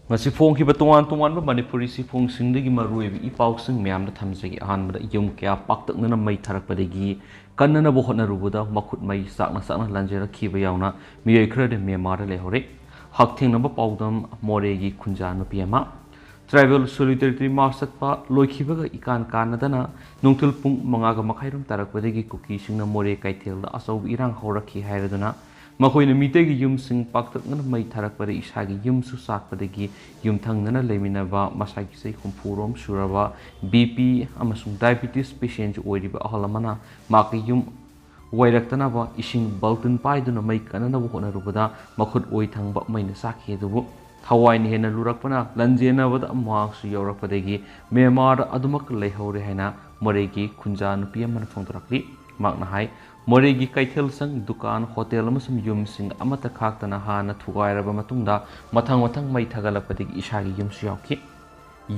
ngasi phongkiba tongan tongan ba manipuri si phongsingdagi maruibi ipausing myamda thamjagi ahanbada yum kya paktaknana mai tharakpadagi kannaba hotnaruba makhut mai sakna lanjera khiba yauna miyai khrade Myanmar lehore Hakthengnaba Paodam moreh khunja nupi ama Tribal Solidarity March satpa loikhibaga ikan kanadana nungthul pung mangaga makhairum tarakpadagi kuki singna moreh kaithel asau irang horakhi hairaduna makoina mitegi yum sing paktaknana mai tharakpare isagi yum su sakpadagi yum thangnana leminaba masagi sei khumpurom suraba BP amasung diabetes patient oiriba ahalamana maki yum wairaktanaba ising baltun paiduna mai kanana hotnarubada makhut oi thangba maina sakhi dubu thawai ni hena lurakpana lanjena wada amwangsu yaurakpadagi Myanmar adumak leihore haina moregi khunja nupi amana phongdorakli makna hai moregi kaithel sang dukan hotel amasum yum sing amata khaktana hana thugairaba matungda mathang mai thagalakpadagi isagi yum su yauki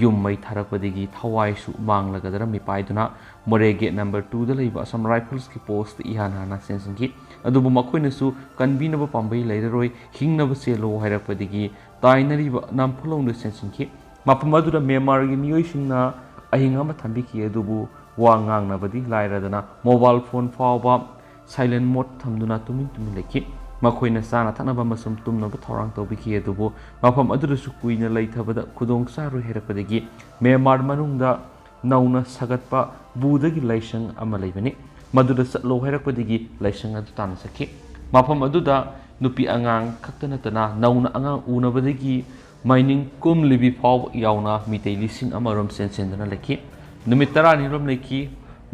yum mai tharakpadagi thawai su manglagadara mi paiduna morege number 2 da leiba Assam Rifles ki post ihana na sensingki adubu makoina su kanbinaba pambai leiraroi hingnaba selo hairakpadagi tainariba nampulong da sensingki mapamadura Myanmar gi miyoi singna ahinga ma thambiki adubu wa ngangnabadi lairadana mobile phone fawba silent mode thamduna tumin lekhi makoina sana thanaba masum tumnaba thorang tobiki adubu mafam adurusu kuina leithabada khudong saru herapadagi Myanmar manungda nauna sagatpa budagi laisang ama leibani maduda satlo herapadagi laisang adu tan sakhi mafam aduda nupi angang khaktana tana nauna angang unabadagi mining kum libi faw yauna mitei lising amarom sensendana lekhi numit tarani rom lekhi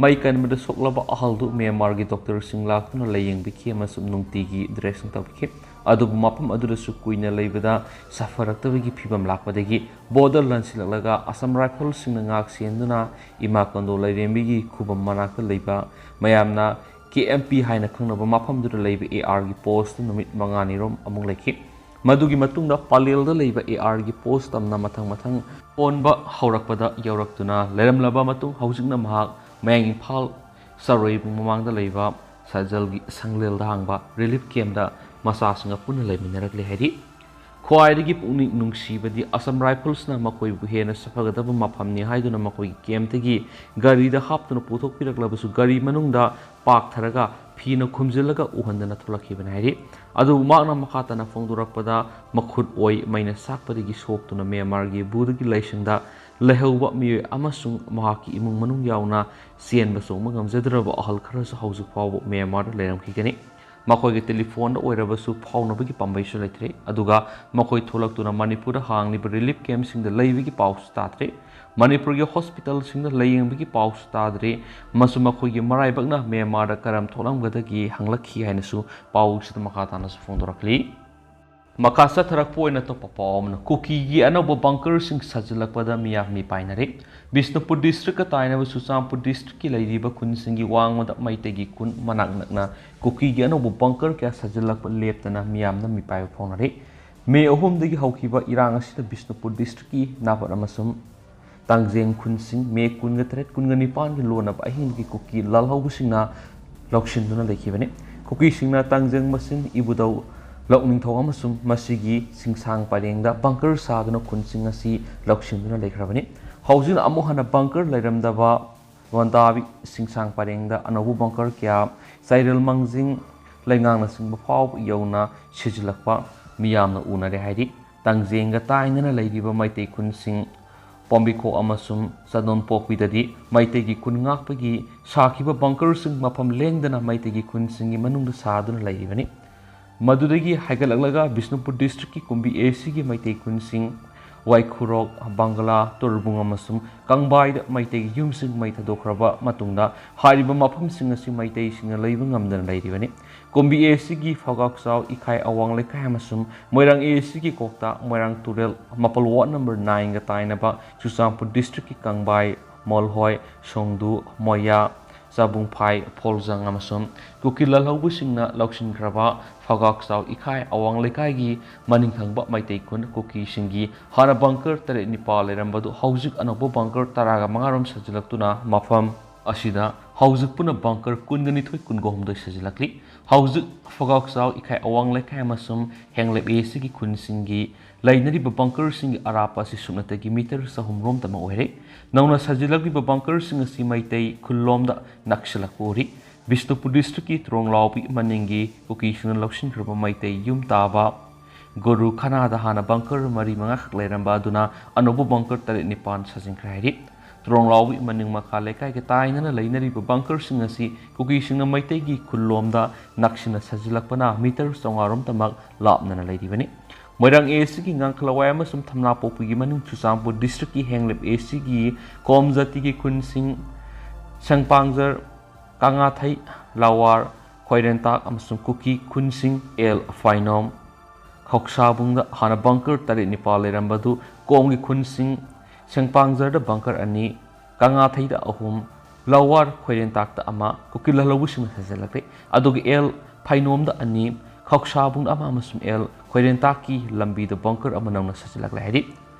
mai kanbada soklaba ahaldu Myanmar gi doctor sing laktuna layeng bikhi amasum nungtigi dressing tabikhi adubu mapam aduda su kuina leibada safaraktabagi phibam lakpadagi border lansilaga Assam Rifles sing ngak senduna ima kondo lairembigi khubam manakta leiba mayamna KMP haina khangnaba mafam dura leiba AR gi post numit mangani rom amung lekhi madugi matungda palel da leiba AR gi post amna mathang onba haurakpada yauraktuna leramlaba matung haujingna mahak mayang Imphal saroi bung mamangda leiba sajal gi sanglel da hangba relief camp da masa singa punna leiminarak le hari khwaidagi pungning nungsibadi Assam Rifles na makoi bu hena safagadaba mafamni haiduna makoi camp tagi gari da haptuna puthok piraklabasu gari manungda pak tharaga phina khumjilaga uhandana thulakibana hari adu makna makhatana phongdurakpada makhut oi maina sakpadagi soktuna Myanmar gi budagi laisangda lehauba miyoi amasung mahaki imung manung yauna sienba songma ngamjadraba ahal kharasu haujuk fawba Myanmar leiramkhigani makoi ge telephone oirabasu phawnabagi pambaisu leithre aduga makoi tholaktuna Manipur hangliba relief camp sing da leibigi paus tatre Manipur ge hospital sing da layingbigi paus tadre masu makoi ge maraibakna Myanmar da karam tholamgadagi hanglakhi hainasu paus da makhatana su phongdorakli makasa tharakpo ina to papawmna kuki gi anaba bunker sing sajilakpada miya mi painare Bisnupur district ka tainaba Suchampur district ki leiriba kun singi wangmada maitegi kun manaknakna kuki gi anaba bunker kya sajilakpa leptana miyamna mi pai phonare me ahumdagi haukiba irang asida Bisnupur district ki nabar amasum tangjeng kun sing me kun ga threat kun ga nipan gi lonaba ahin gi kuki lalhau singna lokshinduna lekhibane kuki singna tangjeng masin ibudau Lokning thong amasum masigi singsang parengda bunker saduna kunsing asi lokshinduna lekhrabani haujin amuhana bunker leiramdaba wandabi singsang parengda anabu bunker kya sairel mangjing laingang singba faw yauna sijilakpa miyamna unare hairi tangjenga tainana leiriba maitei kunsing pombiko amasum sadon pokpidadi maitegi kun ngakpagi sakhiba bunker sing mafam lengdana maitegi kunsingi manungda saduna leiribani Madudagi haigalaglaga Bisnupur district ki kumbi AC ki maitei kunsing Waikhurok Bangla Torbung amasum Kangbai da maitei yumsing maithadokraba matungda hariba mafam sing asi maitei singa leiba ngamdana leiribani kumbi AC ki phagaksau ikhai awang lekai amasum Moirang AC ki kokta Moirang Turel Mapal Ward number 9 ga tainaba Suchampur district ki Kangbai Molhoi Songdu Moya Sabung Pai Polzang amasum Kukilal haubusingna Lakshin Graba Phagaksau Ikhai Awang Lekai gi Maningthangba Maitei Kun Kuki Singi Hana Bunker Tare Nipal Lerambadu Haujuk Anobo Bunker Taraga Mangarom Sajilaktuna Mafam Asida Haujuk Puna Bunker Kungani Thoi Kungohumdoi Sajilakli Haujuk Phagaksau Ikhai Awang Lekai amasum Henglep Esigi Kun Singi ꯂꯩꯅꯔꯤꯕ ꯕꯪꯀꯔꯁꯤꯡꯒꯤ ꯑꯔꯥꯞꯄ ꯑꯁꯤ ꯁꯨꯞꯅꯇꯒꯤ metre 300 ꯑꯣꯏꯔꯦ ꯅꯧꯅ ꯁꯥꯖꯤꯜꯂꯛꯂꯤꯕ ꯕꯪꯀꯔꯁꯤꯡ ꯑꯁꯤ ꯃꯩꯇꯩ ꯈꯨꯜꯂꯣꯝꯗ ꯅꯛꯁꯤꯜꯂꯛꯄ ꯎꯔꯤ ꯕꯤꯁꯅꯨꯄꯨꯔ ꯗꯤꯁꯇ꯭ꯔꯤꯛꯀꯤ ꯇ꯭ꯔꯣꯡꯂꯥꯎꯕꯤ ꯃꯅꯤꯡꯒꯤ ꯀꯨꯀꯤꯁꯤꯡꯅ ꯂꯧꯁꯤꯟꯈ꯭ꯔꯕ ꯃꯩꯇꯩ ꯌꯨꯝ ꯇꯥꯕ ꯒꯨꯔꯨ ꯈꯅꯥꯗ ꯍꯥꯟꯅ ꯕꯪꯀꯔ 4-5 ꯈꯛ ꯂꯩꯔꯝꯕ ꯑꯗꯨꯅ ꯑꯅꯧꯕ ꯕꯪꯀꯔ 7-9 ꯁꯥꯖꯤꯟꯈ꯭ꯔꯦ ꯍꯥꯏꯔꯤ ꯇ꯭ꯔꯣꯡꯂꯥꯎꯕꯤ ꯃꯅꯤꯡ ꯃꯈꯥ ꯂꯩꯀꯥꯏꯒ ꯇꯥꯏꯅꯅ ꯂꯩꯅꯔꯤꯕ ꯕꯪꯀꯔꯁꯤꯡ ꯑꯁꯤ ꯀꯨꯀꯤꯁꯤꯡꯅ ꯃꯩꯇꯩꯒꯤ ꯈꯨꯜꯂꯣꯝꯗ ꯅꯛꯁꯤꯟꯅ ꯁꯥꯖꯤꯜꯂꯛꯄꯅ ꯃꯤꯇꯔ 500 ꯂꯥꯞꯅꯅ ꯂꯩꯔꯤꯕꯅꯤ ꯃꯣꯏꯔꯥꯡ ꯑꯦꯁꯤꯒꯤ ꯉꯥꯡꯈꯂꯋꯥꯏ ꯑꯃꯁꯨꯡ ꯊꯝꯅꯥꯄꯣꯛꯄꯤꯒꯤ ꯃꯅꯤꯡ ꯆꯨꯔꯆꯥꯟꯄꯨꯔ ꯗꯤꯁꯇ꯭ꯔꯤꯛꯀꯤ ꯍꯦꯡꯂꯦꯞ ꯑꯦꯁꯤꯒꯤ ꯀꯣꯝ ꯖꯥꯇꯤꯒꯤ ꯈꯨꯟꯁꯤꯡ ꯁꯪꯄꯥꯡꯖꯔ ꯀꯉꯥꯊꯩ ꯂꯥꯋꯥꯔ ꯈꯣꯏꯔꯦꯟꯇꯥꯛ ꯑꯃꯁꯨꯡ ꯀꯨꯀꯤ ꯈꯨꯟꯁꯤꯡ ꯑꯦꯜ ꯐꯥꯏꯅꯣꯝ ꯈꯧꯁꯥꯕꯨꯡꯗ ꯍꯥꯟꯅ ꯕꯪꯀꯔ 7-9 ꯂꯩꯔꯝꯕꯗꯨ ꯀꯣꯝꯒꯤ ꯈꯨꯟꯁꯤꯡ ꯁꯪꯄꯥꯡꯖꯔꯗ ꯕꯪꯀꯔ 2 ꯀꯉꯥꯊꯩꯗ 3 ꯂꯥꯋꯥꯔ ꯈꯣꯏꯔꯦꯟꯇꯥꯛꯇ 1 ꯀꯨꯀꯤ ꯂꯍꯂꯧꯕꯁꯤꯡꯅ ꯁꯥꯖꯤꯜꯂꯛꯂꯦ ꯑꯗꯨꯒ ꯑꯦꯜ ꯐꯥꯏꯅꯣꯝꯗ 2 ꯈꯧꯁꯥꯕꯨꯡꯗ 1 ꯑꯃꯁꯨꯡ ꯑꯦꯜ ꯈꯣꯏꯔꯦꯟꯇꯥꯛꯀꯤ ꯂꯝꯕꯤꯗ ꯕꯪꯀꯔ ꯑꯃ ꯅꯧꯅ ꯁꯥꯖꯤꯜꯂꯛꯂꯦ ꯍꯥꯏꯔꯤ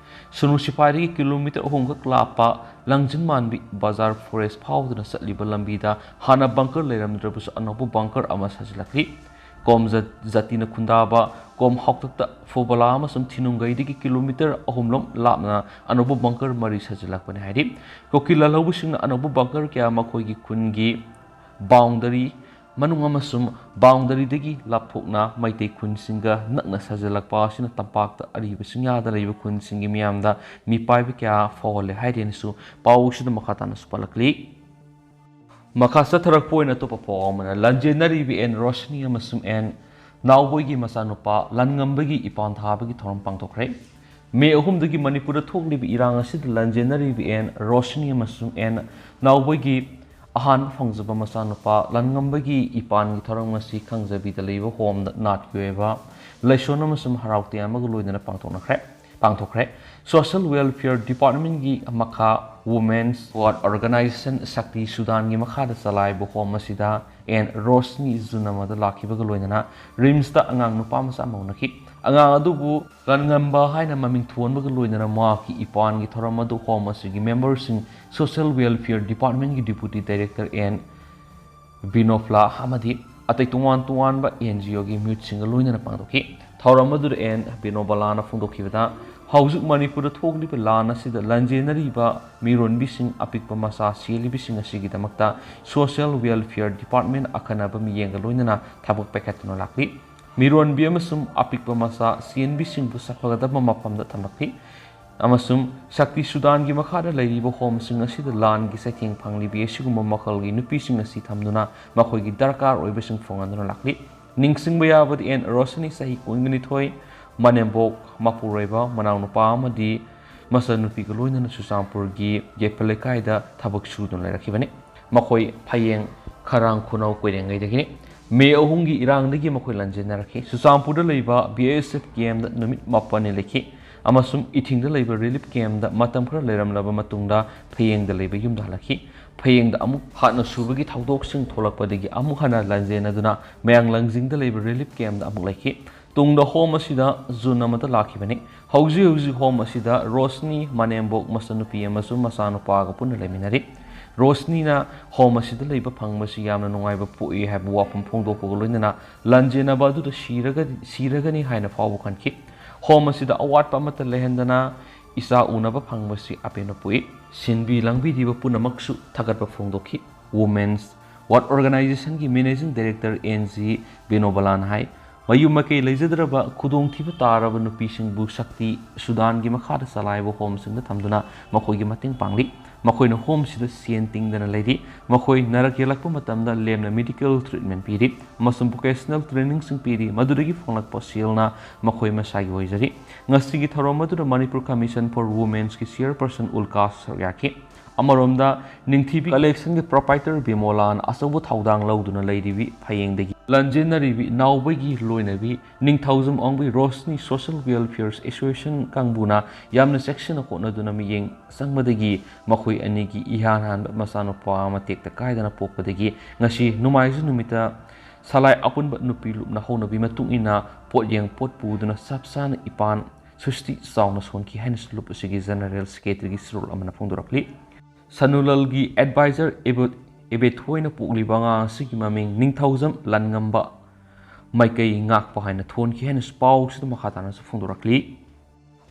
ꯁꯨꯅꯨ ꯁꯤꯄꯥꯏꯗꯒꯤ ꯀꯤꯂꯣꯃꯤꯇꯔ 3 ꯈꯛ ꯂꯥꯞꯄ ꯂꯪꯖꯤꯟ ꯃꯥꯟꯕꯤ ꯕꯖꯥꯔ ꯐꯣꯔꯦꯁ ꯐꯥꯎꯗꯨꯅ ꯆꯠꯂꯤꯕ ꯂꯝꯕꯤꯗ ꯍꯥꯟꯅ ꯕꯪꯀꯔ ꯂꯩꯔꯝꯗ꯭ꯔꯕꯁꯨ ꯑꯅꯧꯕ ꯕꯪꯀꯔ ꯑꯃ ꯁꯥꯖꯤꯜꯂꯛꯂꯤ ꯀꯣꯝ ꯖꯥꯇꯤꯅ ꯈꯨꯟꯗꯥꯕ ꯀꯣꯝ ꯍꯥꯎꯇꯛꯇ ꯐꯨꯕꯂꯥ ꯑꯃꯁꯨꯡ ꯊꯤꯅꯨꯡꯒꯩꯗꯒꯤ ꯀꯤꯂꯣꯃꯤꯇꯔ 3 ꯂꯥꯞꯅ ꯑꯅꯧꯕ ꯕꯪꯀꯔ 4 ꯁꯥꯖꯤꯜꯂꯛꯄꯅꯤ ꯍꯥꯏꯔꯤ ꯀꯨꯀꯤ ꯂꯍꯂꯧꯕꯁꯤꯡꯅ ꯑꯅꯧꯕ ꯕꯪꯀꯔ ꯀꯌꯥ ꯃꯈꯣꯏꯒꯤ ꯈꯨꯟꯒꯤ ꯕꯥꯎꯟꯗꯔꯤ ꯃꯅꯨꯡ ꯑꯃꯁꯨꯡ ꯕꯥꯎꯟꯗꯔꯤꯗꯒꯤ ꯂꯥꯞꯊꯣꯛꯅ ꯃꯩꯇꯩ ꯈꯨꯟꯁꯤꯡꯒ ꯅꯛꯅ ꯁꯥꯖꯤꯜꯂꯛꯄ ꯑꯁꯤꯅ ꯇꯝꯄꯥꯛꯇ ꯑꯔꯤꯕ ꯆꯤꯡꯌꯥꯗ ꯂꯩꯕ ꯈꯨꯟꯁꯤꯡꯒꯤ ꯃꯤꯌꯥꯝꯗ ꯃꯤꯄꯥꯏꯕ ꯀꯌꯥ ꯐꯥꯎꯍꯜꯂꯦ ꯍꯥꯏꯔꯦꯅꯁꯨ ꯄꯥꯎ ꯑꯁꯤꯗ ꯃꯈꯥ ꯇꯥꯅꯁꯨ ꯄꯜꯂꯛꯂꯤ ꯃꯈꯥ ꯆꯠꯊꯔꯛꯄ ꯑꯣꯏꯅ ꯑꯇꯣꯞꯄ ꯄꯥꯎ ꯑꯃꯅ ꯂꯟꯖꯦꯟꯅꯔꯤꯕꯤ ꯑꯦꯟ ꯔꯣꯁꯅꯤ ꯑꯃꯁꯨꯡ ꯑꯦꯟ ꯅꯥꯎꯕꯣꯏꯒꯤ ꯃꯆꯥꯅꯨꯄꯥ ꯂꯟꯉꯝꯕꯒꯤ ꯏꯄꯥꯟ ꯊꯥꯕꯒꯤ ꯊꯧꯔꯝ ꯄꯥꯡꯊꯣꯛꯈ꯭ꯔꯦ ꯃꯦ 3 ꯃꯅꯤꯄꯨꯔꯗ ꯊꯣꯛꯂꯤꯕ ꯏꯔꯥꯡ ꯑꯁꯤꯗ ꯂꯟꯖꯦꯟꯅꯔꯤꯕꯤ ꯑꯦꯟ ꯔꯣꯁꯅꯤ ꯑꯃꯁꯨꯡ ꯑꯦꯟ ꯅꯥꯎꯕꯣꯏꯒꯤ ꯑꯍꯥꯟꯕ ꯐꯪꯖꯕ ꯃꯆꯥꯅꯨꯄꯥ ꯂꯟꯉꯝꯕꯒꯤ ꯏꯄꯥꯟꯒꯤ ꯊꯧꯔꯝ ꯑꯁꯤ ꯈꯪꯖꯕꯤꯗ ꯂꯩꯕ ꯍꯣꯝꯗ ꯅꯥꯠꯀꯤ ꯑꯣꯏꯕ ꯂꯩꯁꯣꯟ ꯑꯃꯁꯨꯡ ꯍꯔꯥꯎ ꯇꯌꯥꯝꯕꯒ ꯂꯣꯏꯅꯅ ꯄꯥꯡꯊꯣꯛꯈ꯭ꯔꯦ ꯁꯣꯁꯤꯌꯦꯜ ꯋꯦꯜꯐꯤꯌꯔ ꯗꯤꯄꯥꯔꯠꯃꯦꯟꯠꯒꯤ ꯃꯈꯥ ꯋꯨꯃꯦꯟꯁ ꯋꯥꯔꯗ ꯑꯣꯔꯒꯅꯥꯏꯖꯦꯁꯟ ꯁꯛꯇꯤ ꯁꯨꯗꯥꯟꯒꯤ ꯃꯈꯥꯗ ꯆꯂꯥꯏꯕ ꯍꯣꯝ ꯑꯁꯤꯗ ꯑꯦꯟ ꯔꯣꯁꯅꯤ ꯖꯨꯟ 1 ꯂꯥꯛꯈꯤꯕꯒ ꯂꯣꯏꯅꯅ ꯔꯤꯝꯁꯇ ꯑꯉꯥꯡ ꯅꯨꯄꯥ ꯃꯆꯥ ꯑꯃ ꯎꯅꯈꯤ ꯑꯉꯥꯡ ꯑꯗꯨꯕꯨ ꯂꯟꯉꯝꯕ ꯍꯥꯏꯅ ꯃꯃꯤꯡ ꯊꯣꯟꯕꯒ ꯂꯣꯏꯅꯅ ꯃꯍꯥꯛꯀꯤ ꯏꯄꯥꯟꯒꯤ ꯊꯧꯔꯝ ꯑꯗꯨ ꯍꯣꯝ ꯑꯁꯤꯒꯤ ꯃꯦꯝꯕꯔꯁꯤꯡ ꯁꯣꯁꯤꯌꯦꯜ ꯋꯦꯜꯐꯤꯌꯔ ꯗꯤꯄꯥꯔꯠꯃꯦꯟꯠꯒꯤ ꯗꯤꯄꯨꯇꯤ ꯗꯥꯏꯔꯦꯛꯇꯔ ꯑꯦꯟ ꯕꯤꯅꯣꯐ꯭ꯂꯥ ꯑꯃꯗꯤ ꯑꯇꯩ ꯇꯣꯉꯥꯟ ꯇꯣꯉꯥꯟꯕ NGOꯒꯤ ꯃꯤꯍꯨꯠꯁꯤꯡꯒ ꯂꯣꯏꯅꯅ ꯄꯥꯡꯊꯣꯛꯈꯤ ꯊꯧꯔꯝ ꯑꯗꯨꯗ ꯑꯦꯟ ꯕꯤꯅꯣꯕꯂꯥꯅ ꯐꯣꯡꯗꯣꯛꯈꯤꯕꯗ ꯍꯧꯖꯤꯛ ꯃꯅꯤꯄꯨꯔꯗ ꯊꯣꯛꯂꯤꯕ ꯂꯥꯟ ꯑꯁꯤꯗ ꯂꯟꯖꯦꯟꯅꯔꯤꯕ ꯃꯤꯔꯣꯟꯕꯤꯁꯤꯡ ꯑꯄꯤꯛꯄ ꯃꯆꯥ ꯆꯦꯜꯂꯤꯕꯁꯤꯡ ꯑꯁꯤꯒꯤꯗꯃꯛꯇ ꯁꯣꯁꯤꯌꯦꯜ ꯋꯦꯜꯐꯤꯌꯔ ꯗꯤꯄꯥꯔꯠꯃꯦꯟꯠ ꯑꯈꯟꯅꯕ ꯃꯤꯠꯌꯦꯡꯒ ꯂꯣꯏꯅꯅ ꯊꯕꯛ ꯄꯥꯏꯈꯠꯇꯨꯅ ꯂꯥꯛꯂꯤ ꯃꯤꯔꯣꯟꯕꯤ ꯑꯃꯁꯨꯡ ꯑꯄꯤꯛꯄ ꯃꯆꯥ ꯆꯦꯟꯕꯤꯁꯤꯡꯕꯨ ꯆꯠꯐꯒꯗꯕ ꯃꯐꯝꯗ ꯊꯝꯂꯛꯂꯤ ꯑꯃꯁꯨꯡ ꯁꯛꯇꯤ ꯁꯨꯗꯥꯟꯒꯤ ꯃꯈꯥꯗ ꯂꯩꯔꯤꯕ ꯍꯣꯝꯁꯤꯡ ꯑꯁꯤꯗ ꯂꯥꯟꯒꯤ ꯆꯩꯊꯦꯡ ꯐꯪꯂꯤꯕꯤ ꯑꯁꯤꯒꯨꯝꯕ ꯃꯈꯜꯒꯤ ꯅꯨꯄꯤꯁꯤꯡ ꯑꯁꯤ ꯊꯝꯗꯨꯅ ꯃꯈꯣꯏꯒꯤ ꯗꯔꯀꯥꯔ ꯑꯣꯏꯕꯁꯤꯡ ꯐꯪꯍꯟꯗꯨꯅ ꯂꯥꯛꯂꯤ ꯅꯤꯡꯁꯤꯡꯕ ꯌꯥꯕꯗꯤ ꯑꯦꯟ ꯔꯣꯁꯅꯤ ꯆꯍꯤ 22 ꯃꯅꯦꯝꯕꯣꯛ ꯃꯄꯨꯔꯣꯏꯕ ꯃꯅꯥꯎꯅꯨꯄꯥ ꯑꯃꯗꯤ ꯃꯆꯟꯅꯨꯄꯤꯒ ꯂꯣꯏꯅꯅ ꯆꯨꯔꯆꯥꯟꯄꯨꯔꯒꯤ ꯌꯦꯠꯄ ꯂꯩꯀꯥꯏꯗ ꯊꯕꯛ ꯁꯨꯗꯨꯅ ꯂꯩꯔꯛꯈꯤꯕꯅꯤ ꯃꯈꯣꯏ ꯐꯌꯦꯡ ꯈꯔꯥꯡ ꯈꯨꯅꯧ ꯀꯣꯏꯔꯦꯡꯒꯩꯗꯒꯤꯅꯤ ꯃꯦ 3ꯒꯤ ꯏꯔꯥꯡꯗꯒꯤ ꯃꯈꯣꯏ ꯂꯟꯖꯦꯟꯅꯔꯛꯈꯤ ꯆꯨꯔꯆꯥꯟꯄꯨꯔꯗ ꯂꯩꯕ BSF ꯀꯦꯝꯞꯗ ꯅꯨꯃꯤꯠ 9 ꯂꯩꯈꯤ ꯑꯃꯁꯨꯡ ꯏꯊꯤꯡꯗ ꯂꯩꯕ ꯔꯤꯂꯤꯐ ꯀꯦꯝꯞꯗ ꯃꯇꯝ ꯈꯔ ꯂꯩꯔꯝꯂꯕ ꯃꯇꯨꯡꯗ ꯐꯌꯦꯡꯗ ꯂꯩꯕ ꯌꯨꯝꯗ ꯍꯜꯂꯛꯈꯤ ꯐꯌꯦꯡꯗ ꯑꯃꯨꯛ ꯍꯥꯠꯅ ꯁꯨꯕꯒꯤ ꯊꯧꯗꯣꯛꯁꯤꯡ ꯊꯣꯛꯂꯛꯄꯗꯒꯤ ꯑꯃꯨꯛ ꯍꯟꯅ ꯂꯟꯖꯦꯟꯅꯗꯨꯅ ꯃꯌꯥꯡꯂꯪꯖꯤꯡꯗ ꯂꯩꯕ ꯔꯤꯂꯤꯐ ꯀꯦꯝꯞꯗ ꯑꯃꯨꯛ ꯂꯩꯈꯤ ꯇꯨꯡꯗ ꯍꯣꯝ ꯑꯁꯤꯗ ꯖꯨꯟ 1 ꯂꯥꯛꯈꯤꯕꯅꯤ ꯍꯧꯖꯤꯛ ꯍꯣꯝ ꯑꯁꯤꯗ ꯔꯣꯁꯅꯤ ꯃꯅꯦꯝꯕꯣꯛ ꯃꯆꯟꯅꯨꯄꯤ ꯑꯃꯁꯨꯡ ꯃꯆꯥꯅꯨꯄꯥꯒ ꯄꯨꯟꯅ ꯂꯩꯃꯤꯟꯅꯔꯤ ꯔꯣꯁꯅꯤꯅ ꯍꯣꯝ ꯑꯁꯤꯗ ꯂꯩꯕ ꯐꯪꯕꯁꯤ ꯌꯥꯝꯅ ꯅꯨꯡꯉꯥꯏꯕ ꯄꯣꯛꯏ ꯍꯥꯏꯕ ꯋꯥꯐꯝ ꯐꯣꯡꯗꯣꯛꯄꯒ ꯂꯣꯏꯅꯅ ꯂꯟꯖꯦꯟꯅꯕ ꯑꯗꯨꯗ ꯁꯤꯔꯒꯅꯤ ꯍꯥꯏꯅ ꯐꯥꯎꯕ ꯈꯟꯈꯤ ꯍꯣꯝ ꯑꯁꯤꯗ ꯑꯋꯥꯠꯄ ꯑꯃꯠꯇ ꯂꯩꯍꯟꯗꯅ ꯏꯆꯥ ꯎꯅꯕ ꯐꯪꯕꯁꯤ ꯑꯄꯦꯟꯕ ꯄꯣꯛꯏ ꯁꯤꯟꯕꯤ ꯂꯥꯡꯕꯤꯔꯤꯕ ꯄꯨꯝꯅꯃꯛꯁꯨ ꯊꯥꯒꯠꯄ ꯐꯣꯡꯗꯣꯛꯈꯤ ꯋꯨꯃꯦꯟꯁ ꯋꯥꯔꯗ ꯑꯣꯔꯒꯅꯥꯏꯖꯦꯁꯟꯒꯤ ꯃꯦꯅꯦꯖꯤꯡ ꯗꯥꯏꯔꯦꯛꯇꯔ NG ꯕꯤꯅꯣꯕꯂꯥꯅ ꯍꯥꯏ ꯃꯌꯨꯝ ꯃꯀꯩ ꯂꯩꯖꯗ꯭ꯔꯕ ꯈꯨꯗꯣꯡꯊꯤꯕ ꯇꯥꯔꯕ ꯅꯨꯄꯤꯁꯤꯡꯕꯨ ꯁꯛꯇꯤ ꯁꯨꯗꯥꯟꯒꯤ ꯃꯈꯥꯗ ꯆꯂꯥꯏꯕ ꯍꯣꯝꯁꯤꯡꯗ ꯊꯝꯗꯨꯅ ꯃꯈꯣꯏꯒꯤ ꯃꯇꯦꯡ ꯄꯥꯡꯂꯤ ꯃꯈꯣꯏꯅ ꯍꯣꯝꯁꯤꯗ ꯁꯦꯟ ꯇꯤꯡꯗꯅ ꯂꯩꯔꯤ ꯃꯈꯣꯏ ꯅꯔꯛ ꯌꯦꯛꯂꯛꯄ ꯃꯇꯝꯗ ꯂꯦꯝꯅ ꯃꯦꯗꯤꯀꯦꯜ ꯇ꯭ꯔꯤꯠꯃꯦꯟ ꯄꯤꯔꯤ ꯑꯃꯁꯨꯡ ꯚꯣꯀꯦꯁꯅꯦꯜ ꯇ꯭ꯔꯦꯅꯤꯡꯁꯤꯡ ꯄꯤꯔꯤ ꯃꯗꯨꯗꯒꯤ ꯐꯪꯂꯛꯄ ꯁꯦꯜꯅ ꯃꯈꯣꯏ ꯃꯁꯥꯒꯤ ꯑꯣꯏꯖꯔꯤ ꯉꯁꯤꯒꯤ ꯊꯧꯔꯝ ꯑꯗꯨꯗ ꯃꯅꯤꯄꯨꯔ ꯀꯃꯤꯁꯟ ꯐꯣꯔ ꯋꯨꯃꯦꯟꯁꯀꯤ ꯆꯤꯌꯔꯄꯔꯁꯟ ꯎꯜꯀꯥꯁ ꯁꯔꯨꯛ ꯌꯥꯈꯤ ꯑꯃꯔꯣꯝꯗ ꯅꯤꯡꯊꯤꯕꯤ ꯀꯂꯦꯛꯁꯟꯒꯤ ꯄ꯭ꯔꯣꯄꯥꯏꯇꯔ ꯕꯤꯃꯣꯂꯥꯅ ꯑꯆꯧꯕ ꯊꯧꯗꯥꯡ ꯂꯧꯗꯨꯅ ꯂꯩꯔꯤꯕꯤ ꯐꯌꯦꯡꯗꯒꯤ ꯂꯟꯖꯦꯟꯅꯔꯤꯕꯤ ꯅꯥꯎꯕꯒꯤ ꯂꯣꯏꯅꯕꯤ ꯅꯤꯡꯊꯧꯖꯝ ꯑꯣꯡꯕꯤ ꯔꯣꯁꯅꯤ ꯁꯣꯁꯤꯌꯦꯜ ꯋꯦꯜꯐꯤꯌꯔ ꯑꯦꯁꯣꯁꯤꯌꯦꯁꯟ ꯀꯥꯡꯕꯨꯅ ꯌꯥꯝꯅ ꯆꯦꯛꯁꯤꯟꯅ ꯍꯣꯠꯅꯗꯨꯅ ꯃꯤꯠꯌꯦꯡ ꯆꯪꯕꯗꯒꯤ ꯃꯈꯣꯏ ꯑꯅꯤꯒꯤ ꯏꯍꯥꯟ ꯍꯥꯟꯕ ꯃꯆꯥꯅꯨꯄꯥ ꯑꯃ ꯇꯦꯛꯇ ꯀꯥꯏꯗꯅ ꯄꯣꯛꯄꯗꯒꯤ ꯉꯁꯤ ꯅꯣꯡꯃꯥꯏꯖꯤꯡ ꯅꯨꯃꯤꯠꯇ ꯁꯂꯥꯏ ꯑꯄꯨꯟꯕ ꯅꯨꯄꯤ ꯂꯨꯞꯅ ꯍꯧꯅꯕꯤ ꯃꯇꯨꯡ ꯏꯟꯅ ꯄꯣꯠꯌꯦꯡ ꯄꯣꯠ ꯄꯨꯗꯨꯅ ꯆꯞ ꯆꯥꯅ ꯏꯄꯥꯟ ꯁꯨꯁꯇꯤ ꯆꯥꯎꯅ ꯁꯣꯟꯈꯤ ꯍꯥꯏꯅꯁꯨ ꯂꯨꯞ ꯑꯁꯤꯒꯤ ꯖꯦꯅꯔꯦꯜ ꯁꯦꯀ꯭ꯔꯦꯇꯔꯤꯒꯤ ꯁꯨꯔꯣꯜ ꯑꯃꯅ ꯐꯣꯡꯗꯣꯔꯛꯂꯤ ꯁꯅꯨꯂꯜꯒꯤ ꯑꯦꯗꯚꯥꯏꯖꯔ ꯑꯦꯕꯦꯊꯣꯏꯅ ꯄꯣꯛꯂꯤꯕ ꯑꯉꯥꯡ ꯑꯁꯤꯒꯤ ꯃꯃꯤꯡ ꯅꯤꯡꯊꯧꯖꯝ ꯂꯟꯉꯝꯕ ꯃꯥꯏꯀꯩ ꯉꯥꯛꯄ ꯍꯥꯏꯅ ꯊꯣꯟꯈꯤ ꯍꯥꯏꯅꯁꯨ ꯄꯥꯎꯁꯤꯗ ꯃꯈꯥ ꯇꯥꯅꯁꯨ ꯐꯣꯡꯗꯣꯔꯛꯂꯤ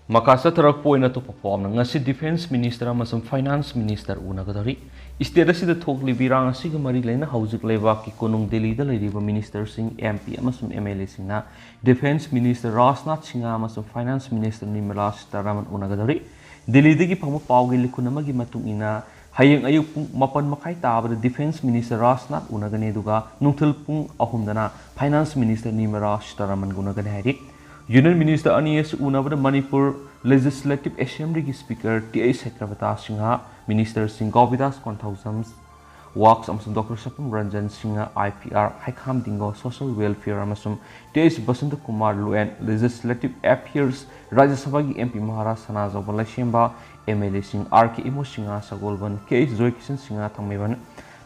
Makasa tarak po na to perform nga si Defense Minister amasam Finance Minister una kadari state asida thokli birang asiga mari leina haujik lebak ki konung Delhi da leiba Minister sing MP amasam MLA singna Defense Minister Rajnath Singh amasam Finance Minister Nirmala Sitharaman una kadari Delhi dagi phangma pawgi likhunama gi matung ina hayeng ayuk pung mapan makai tabada Defense Minister Rajnath una gane duga nungthil pung ahumdana Finance Minister Nirmala Sitharaman guna gane hari Union Minister Anies Unabada Manipur Legislative Assembly ki Speaker T.A. Tharakpadagi Singha Minister Govidas Kontausams Works amsum Dr. Sapam Ranjan Singha IPR Haikham Dingo Social Welfare amasum T.A. Basanta Kumar Luen Legislative Affairs Rajya Sabha ki MP Maharaj Sanaja Balashemba MLA Singh R.K. Imo Singha Sagolban K.H. Joy Kishan Singha Thangmeban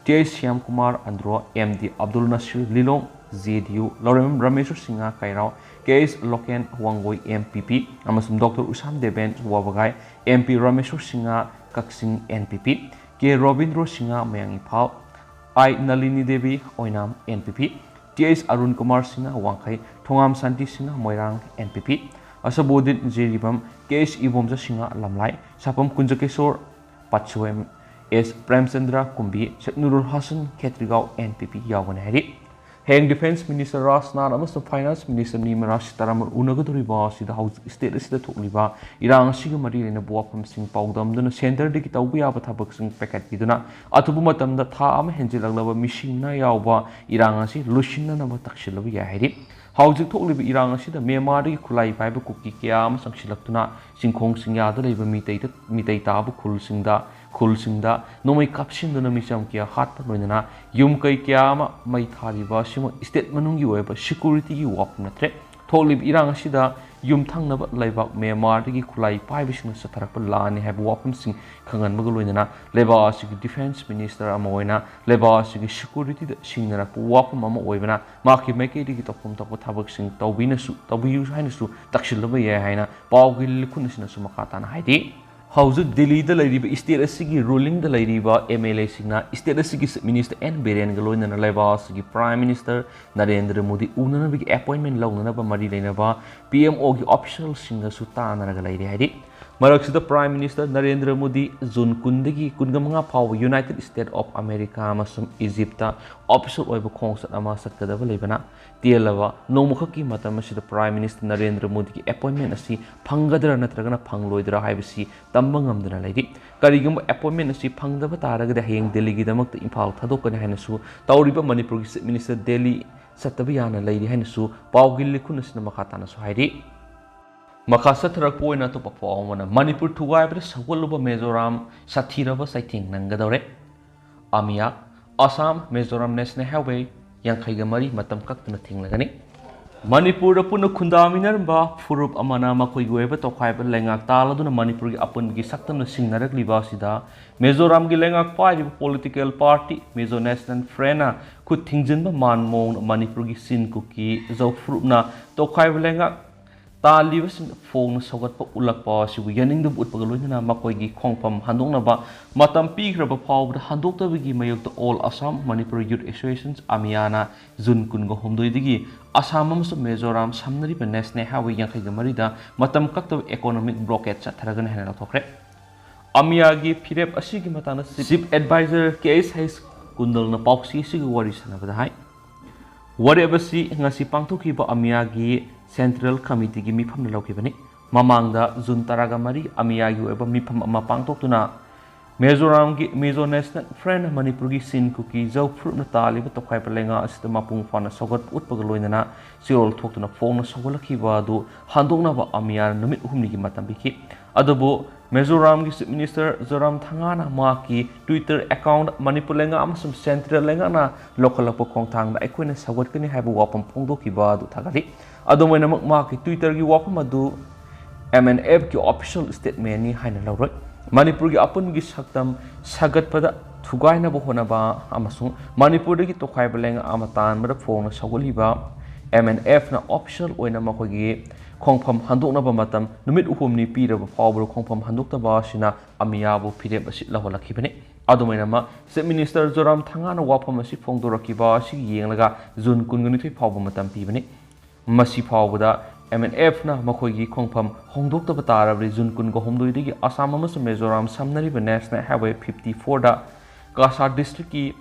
T.A. Shyam Kumar Andro MD Abdul Nasir Lilong ZDU Lorem Rameshwar Singha Kairao K.S. Loken Wangoi MPP amasum Dr. Usam Deben Wabagai MP Rameshwar Singha Kaksing NPP K. Robindro Singha Mayang Ipao I. Nalini Devi Oinam NPP T.S. Arun Kumar Singha Wangkai Thongam Santi Singha Moirang NPP Asabodin Jeribam K.S. Ibomja Singha Lamlai Sapam Kunjakesor Patsuem S. Premchandra Kumbi Nurul Hasan Ketrigao NPP Yawan Hari Heng Defense Minister Rajnath amasam Finance Minister Nirmala Sitharaman unagadoriba sida house state asida thokliba irang asiga mari lena buapam sing paudam duna center de ki tawbu yaba thabak sing packet biduna atubu matamda tha ama henjilaglaba machine na yawba irang asi lusinna na ba takshilaba ya hairi Housing thokliba irang asida Myanmar de khulai paiba kuki kya ama sangsilaktuna singkhong singya da leiba mitei tabu khulsingda nomai kapsinduna misam kya hat loinana yum kai kya ama mai thariba sima state manungi oiba security gi wap natre tholib irang asida yum thangnaba leibak Myanmar de khulai paiba sing satharakpa lani haiba wapam sing khangan maga loinana leba asigi defense minister ama oina leba asigi security da singnara wapam ama oibana maki meke de topum top thabak sing tawbinasu tabiyu hainasu takshilaba ye haina pawgil khunasina su makatana haidi House Delhi the lady state asigi ruling the lady ba MLA singna state asigi minister N Biren galoina na leba asigi prime minister Narendra Modi unana big appointment launa ba mari leina ba PMO gi official singa su ta na ga lairi haidi Maraksida Prime Minister Narendra Modi June kundagi kungamanga phaw United States of America amasum Egypt official oiba khongsat ama satkadaba lebana tielaba nomukhaki matam asida Prime Minister Narendra Modi ki appointment asi phangadra natragana phangloidra haibasi tamba ngamdana leidi karigum appointment asi phangdaba taragada heng Delhi gi damakta imphal thadokani hainasu tawriba Manipur gi Minister Delhi satabiyana leidi hainasu pawgil likhunasina makhatana su haidi Makasa tarakpo na to perform na Manipur tugai pada sagwaluba Mizoram sathiraba saiting nangadore Amia Assam Mizoram National Highway yang kaigamari matam kaktuna thinglagani Manipur puna khundaminar ba furup amana makoi goeba to khaiba lengak taladuna Manipur gi apun gi saktamna singnarak liba sida Mizoram gi lengak pai political party Mizo National Frena khut thingjinba manmong Manipur gi sin kuki zo furupna to khaiba lengak Talibas phone sogat pa ulak pa si yaning dum ut pagaloina makoi gi khongpam handongna ba matam pi graba phaw da handok ta gi mayok to all Assam Manipur Youth Associations Amiana Jun kun go homdoi digi Assam amso Mizoram samnari pa national highway yang kaiga marida matam kakta economic blockade cha tharagan hena thokre Amia gi phirep asi gi matana chief advisor KS Hayes kundal na pauksi si gi wari sana ba hai wari abasi ngasi pangthoki ba Amia gi Central Committee gi mifam na laukibani mamangda June taraga mari Amia gi oba mifam ama pangtoktuna Mizoram gi Mizo National Friend Manipur gi sin kuki jau fruit na taliba to khai palenga asita mapung fana sogot utpaga loinana sirol thoktuna phone na sogolaki ba du handongna ba Amia numit humni gi matam biki adobo Mizoram gi Minister Zoram Thangana ma ki Twitter account Manipur lenga amasum Central lenga na local pokong thang da ekoina sogot kani haibu wapam phongdo ki ba du thagari adomoina ma ki Twitter gi wapam adu MNF ki official statement ni haina lawroi Manipur gi apun gi saktam sagat pada thugaina bo hona ba amasung Manipur gi tokhai baleng amatan mara phone sagoli ba MNF na official oina ma ko gi khongpham handokna ba matam numit uhumni pira ba phawbro khongpham handokta ba sina Amia bo phire ba sit lahola khibane adomaina ma se minister Zoram Thangana wapam asi phongdoraki ba si yenglaga June 23 phawba matam pibane masi phawbada MNF na makhoi khongpham hongdok ta tarabri jun kun ko homdoi digi Assam amasu Mizoram samnari National Highway 54 da Kasar district ki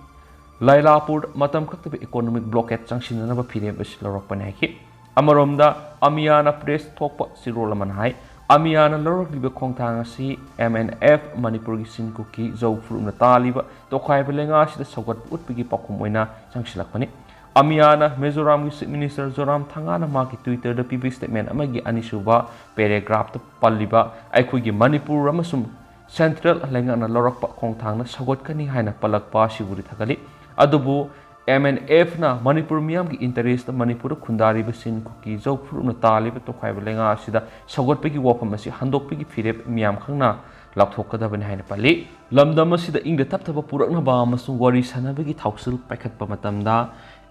Lailapur matam khakta economic blockade changsinna ba phire basi lorok panai ki amaromda Amiana press thokpa sirolaman hai Amiana lorok liba khongthang asi MNF Manipur gi sinkuki zawfru na taliba tokhai belenga sida sogat utpigi pakhum oina changsilakpani Amiana Mizoram gi Chief Minister Zoram Thangana ma ki Twitter da PB statement amagi anisuba paragraph ta palliba aikhoi gi Manipur amasum Central lengana lorokpa khongthang na sogot kani haina palakpa siburi thakali adubu MNF na Manipur miyam ki interest Manipur khundari basin kuki zawfru na taliba tokhai belenga sida sogot pegi wapam asi handok pegi firep miyam khangna lakthokadabani haina pali lamdam asida ingda tapthaba purakna ba amasung wari sanabagi thausil paikhatpa matamda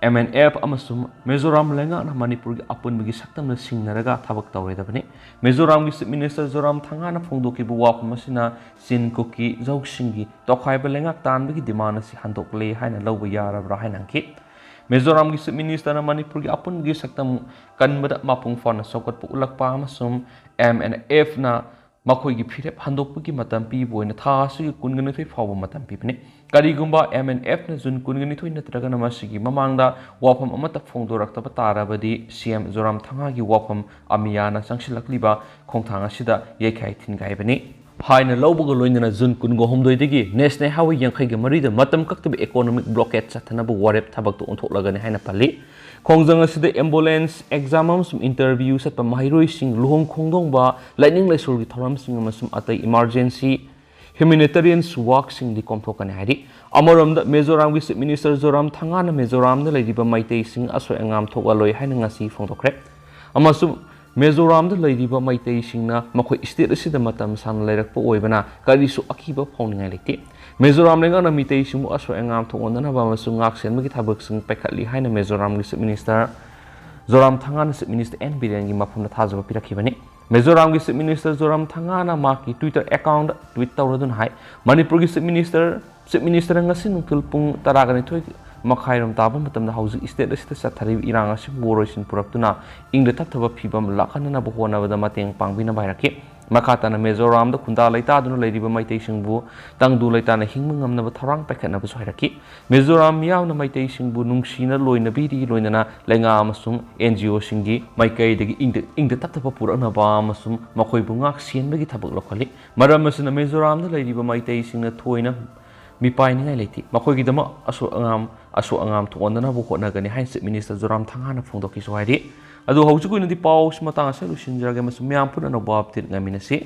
MNF amasum Mizoram lenga na Manipur gi apun bigi saktam na singnaraga thabak tawredabani Mizoram gi Chief Minister Zoram Thangana phongdoki bu wapam asina sin kuki zawsingi tokhai belenga tan bigi demand asi handok le haina lawba yarabra haina ki Mizoram gi Chief Minister na Manipur gi apun gi saktam kanbada mapung fon sokat pu ulakpa amasum MNF na makhoi gi phirep handok gi matam pi boina tha su kungani thoi fawa matam pi bani karigumba MNF na jun kungani thoi natraga na masigi mamangda wapam amata phongdorak ta tarabadi CM Zoram Thanga gi wapam Amiana changsilakliba khongthang asida yekhai thingai bani haina lawbuga loinana jun kungo homdoi digi National Highway yankhai gi marida matam kaktabi economic blockade chathana bu warep thabak to onthokлагani haina pali khongjang asida ambulance exam amsum interview satpa mahiroi sing luhong khongdong ba lightning laisur gi thoram sing amasum atai emergency humanitarian work sing di komthokani hari amaramda Mizoram gi Chief Minister Zoram Thangana Mizoram da leidiba maitei sing asoi angam thokaloi haina ngasi phongdokre amasum Mizoram da leidiba maitei singna makhoi state asida matam san leirakpa oibana karisu akiba phongningai lekti Mizoram lenga na mitei simu asoi angam thongona ba amasung ngak sen magi thabak sing paikhatli haina Mizoram gi Chief Minister Zoram Thangana Chief Minister N Biren gi mafumna thajaba pirakhibani Mizoram gi Chief Minister Zoram Thangana ma ki Twitter account tweet tawradun hai Manipur gi Chief Minister ngasi nungtul pung taragani thoi makhairam taba matamda hauji state asita sathari irang asi boroisin puraktuna ingda thapthaba phibam lakhanana bu honabada mateng pangbina bairaki makhatana Mizoram da khunda laita dunu leiriba maitei singbu tangdu laitana hingmangam na tharang paikhatna bu soiraki Mizoram yaw na maitei singbu nungsina loina biri loinana lenga amasung NGO singi maikai dagi ingda thapthaba purakna ba amasung makhoi bungak sienbagi thabak lokhali maram asina Mizoram da leiriba maitei singna thoina mipai ningai leiti makhoi gidama asu angam thonana bu hotnagani hain Chief Minister Zoram Thangana phongdoki sohari adu haujuku nadi pau smatang asa lusinjage masum myam puna no bab tir ngaminasi